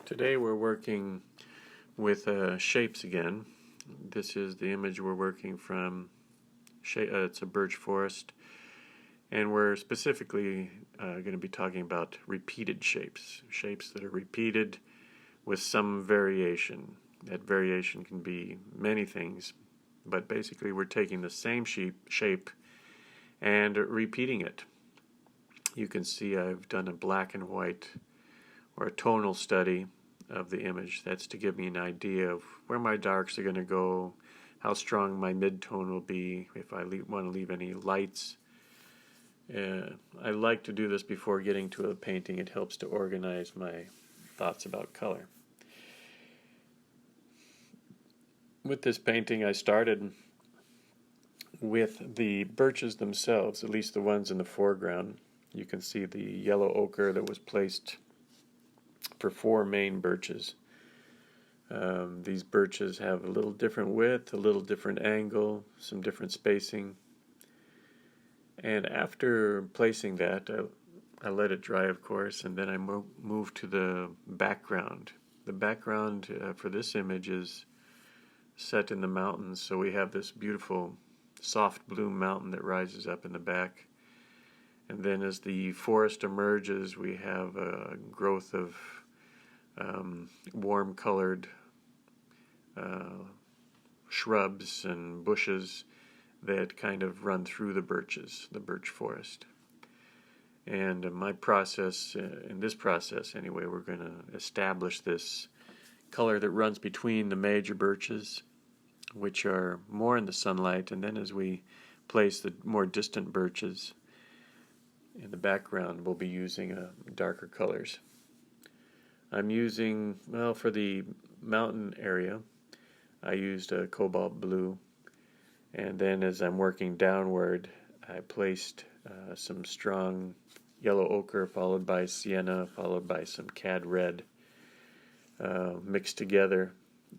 Today we're working with shapes again. This is the image we're working from. It's a birch forest, and we're specifically going to be talking about repeated shapes. Shapes that are repeated with some variation. That variation can be many things, but basically we're taking the same shape and repeating it. You can see I've done a black and white or a tonal study of the image. That's to give me an idea of where my darks are going to go, how strong my mid-tone will be, if I want to leave any lights. I like to do this before getting to a painting. It helps to organize my thoughts about color. With this painting, I started with the birches themselves, at least the ones in the foreground. You can see the yellow ochre that was placed for 4 main birches. These birches have a little different width, a little different angle, some different spacing. And after placing that, I let it dry, of course, and then I moved to the background. The background for this image is set in the mountains, so we have this beautiful soft blue mountain that rises up in the back. And then as the forest emerges, we have a growth of warm-colored shrubs and bushes that kind of run through the birches, the birch forest. And my process, in this process anyway, we're going to establish this color that runs between the major birches, which are more in the sunlight, and then as we place the more distant birches in the background, we'll be using darker colors. I'm using, well, for the mountain area, I used a cobalt blue, and then as I'm working downward, I placed some strong yellow ochre, followed by sienna, followed by some cad red, mixed together.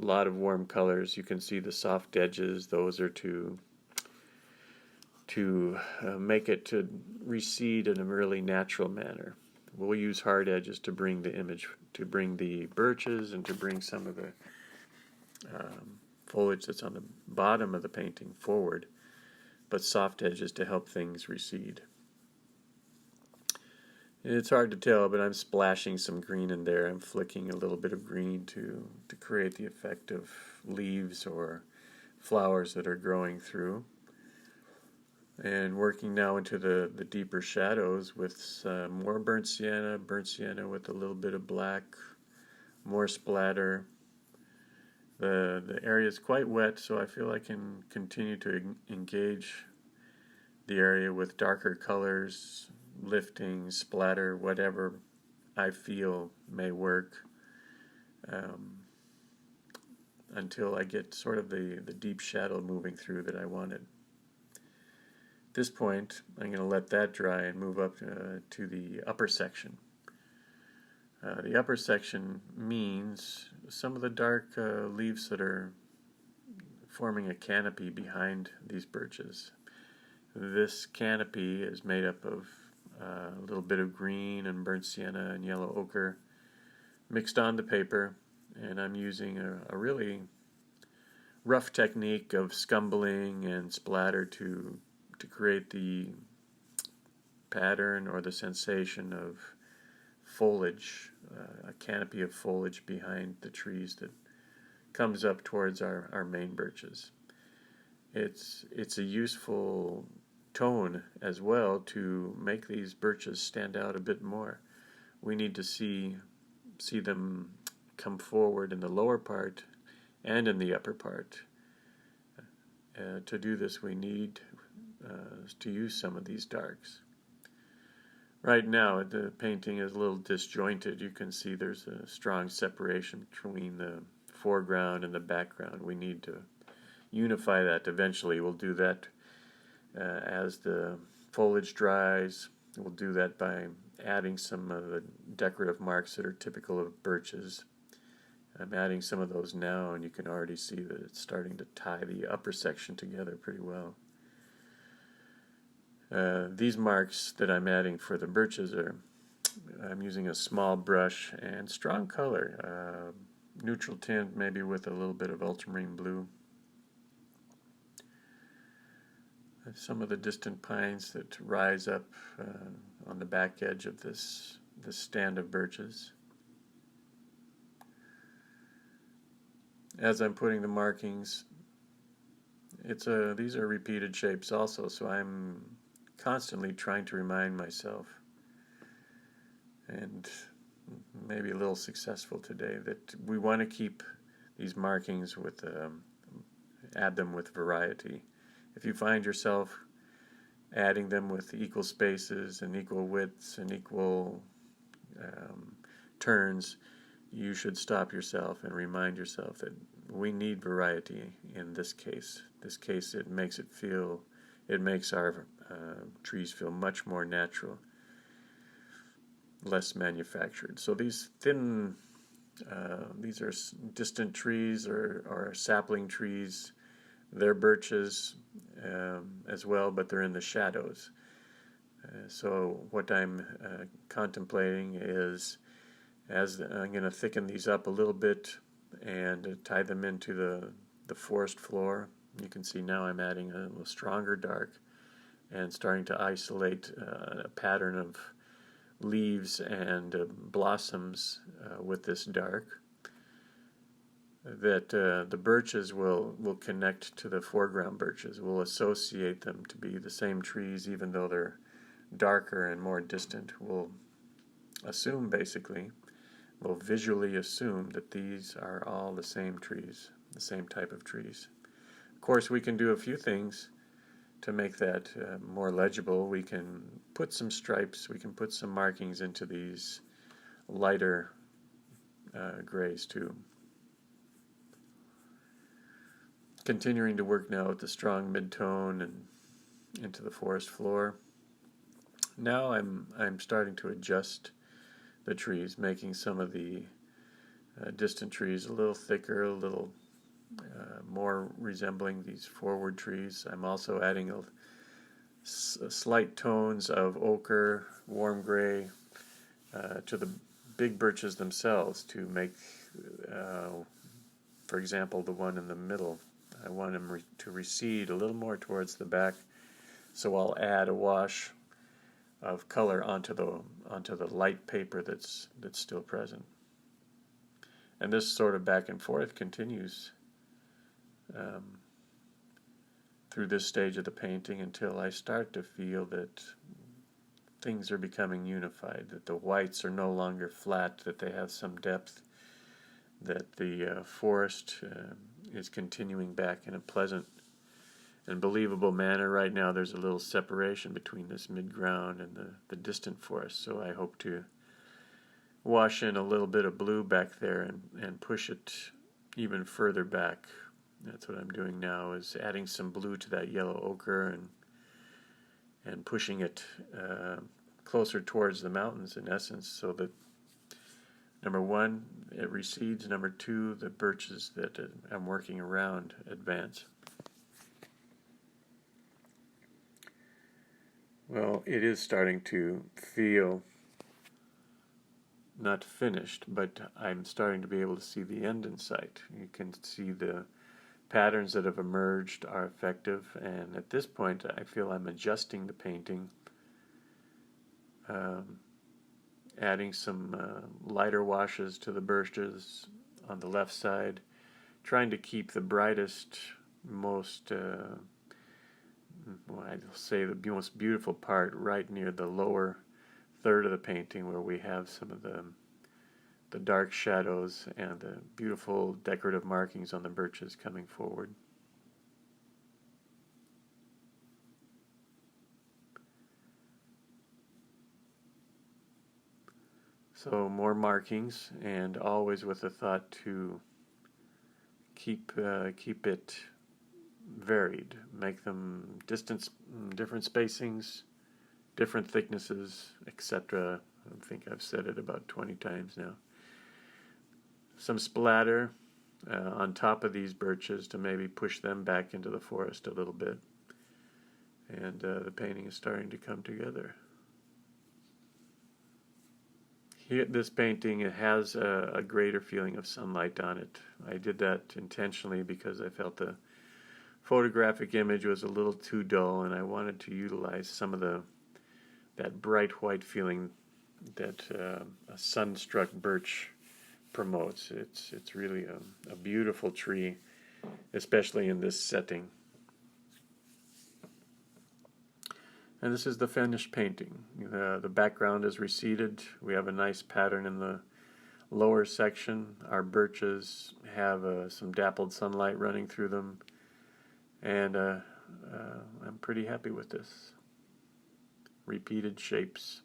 A lot of warm colors. You can see the soft edges. Those are to make it to recede in a really natural manner. We'll use hard edges to bring the image, to bring the birches and to bring some of the foliage that's on the bottom of the painting forward, but soft edges to help things recede. It's hard to tell, but I'm splashing some green in there. I'm flicking a little bit of green to create the effect of leaves or flowers that are growing through. And working now into the deeper shadows with some more burnt sienna with a little bit of black, more splatter. The area is quite wet, so I feel I can continue to engage the area with darker colors, lifting, splatter, whatever I feel may work, until I get sort of the deep shadow moving through that I wanted. At this point, I'm going to let that dry and move up to the upper section. The upper section means some of the dark leaves that are forming a canopy behind these birches. This canopy is made up of a little bit of green and burnt sienna and yellow ochre mixed on the paper, and I'm using a really rough technique of scumbling and splatter to create the pattern or the sensation of foliage, a canopy of foliage behind the trees that comes up towards our main birches. It's a useful tone as well to make these birches stand out a bit more. We need to see them come forward in the lower part and in the upper part. To do this, we need to use some of these darks. Right now, the painting is a little disjointed. You can see there's a strong separation between the foreground and the background. We need to unify that eventually. We'll do that as the foliage dries. We'll do that by adding some of the decorative marks that are typical of birches. I'm adding some of those now, and you can already see that it's starting to tie the upper section together pretty well. These marks that I'm adding for the birches are I'm using a small brush and strong color, neutral tint, maybe with a little bit of ultramarine blue. Some of the distant pines that rise up on the back edge of this stand of birches. As I'm putting the markings, these are repeated shapes also, so I'm constantly trying to remind myself, and maybe a little successful today, that we want to keep these markings with, add them with variety. If you find yourself adding them with equal spaces and equal widths and equal turns, you should stop yourself and remind yourself that we need variety in this case. This case, it makes our trees feel much more natural, less manufactured. So these thin, these are distant trees or sapling trees. They're birches as well, but they're in the shadows. So what I'm contemplating is, as I'm going to thicken these up a little bit and tie them into the forest floor. You can see now I'm adding a little stronger dark and starting to isolate a pattern of leaves and blossoms with this dark. That the birches will connect to the foreground birches. We'll associate them to be the same trees, even though they're darker and more distant. We'll visually assume that these are all the same trees, the same type of trees. Of course, we can do a few things to make that more legible. We can put some stripes, we can put some markings into these lighter grays too. Continuing to work now with the strong mid-tone and into the forest floor. Now I'm starting to adjust the trees, making some of the distant trees a little thicker, a little more resembling these forward trees. I'm also adding slight tones of ochre, warm gray to the big birches themselves to make, for example, the one in the middle. I want them to recede a little more towards the back, so I'll add a wash of color onto the light paper that's still present. And this sort of back and forth continues through this stage of the painting until I start to feel that things are becoming unified, that the whites are no longer flat, that they have some depth, that the forest is continuing back in a pleasant and believable manner. Right now there's a little separation between this mid-ground and the distant forest, so I hope to wash in a little bit of blue back there and push it even further back. That's what I'm doing now, is adding some blue to that yellow ochre and pushing it closer towards the mountains in essence, so that number one, it recedes, number two, the birches that I'm working around advance. Well, it is starting to feel not finished, but I'm starting to be able to see the end in sight. You can see the patterns that have emerged are effective, and at this point I feel I'm adjusting the painting, adding some lighter washes to the birches on the left side, trying to keep the brightest, most I'd say the most beautiful part right near the lower third of the painting, where we have some of the dark shadows and the beautiful decorative markings on the birches coming forward. So more markings, and always with the thought to keep it varied, make them different spacings, different thicknesses, etc. I think I've said it about 20 times now. Some splatter on top of these birches to maybe push them back into the forest a little bit. And the painting is starting to come together. Here, this painting, it has a greater feeling of sunlight on it. I did that intentionally because I felt the photographic image was a little too dull, and I wanted to utilize some of that bright white feeling that a sunstruck birch promotes. It's really a beautiful tree, especially in this setting. And this is the finished painting. The background is receded. We have a nice pattern in the lower section. Our birches have some dappled sunlight running through them, and I'm pretty happy with this. Repeated shapes.